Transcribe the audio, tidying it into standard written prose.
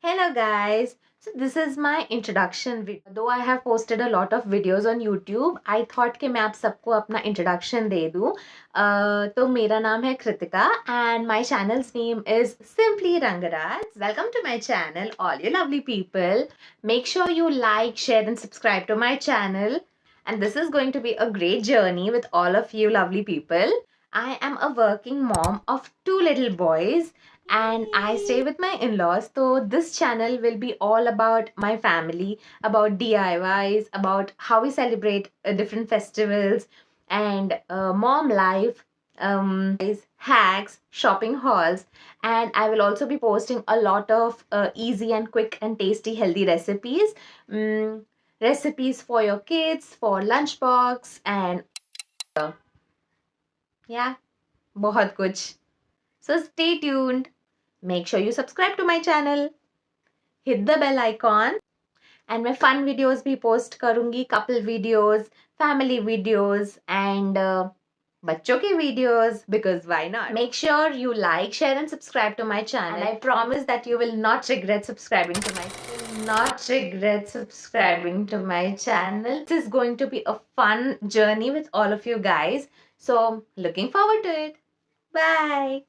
Hello guys. So this is my introduction video. Though I have posted a lot of videos on YouTube, I thought कि मैं आप सबको अपना introduction दे दूँ. तो मेरा नाम है Kritika and my channel's name is Simply Rangaraj. Welcome to my channel, all you lovely people. Make sure you like, share and subscribe to my channel. And this is going to be a great journey with all of you lovely people. I am a working mom of two little boys and I stay with my in-laws. So this channel will be all about my family, about DIYs, about how we celebrate different festivals and mom life, hacks, shopping hauls, and I will also be posting a lot of easy and quick and tasty healthy recipes. Recipes for your kids, for lunchbox and yeah, बहुत कुछ. So stay tuned. Make sure you subscribe to my channel. Hit the bell icon. And मैं fun videos भी post करूँगी, couple videos, family videos and बच्चों के videos because why not? Make sure you like, share and subscribe to my channel. And I promise that you will not regret subscribing to my channel. This is going to be a fun journey with all of you guys. So looking forward to it. Bye.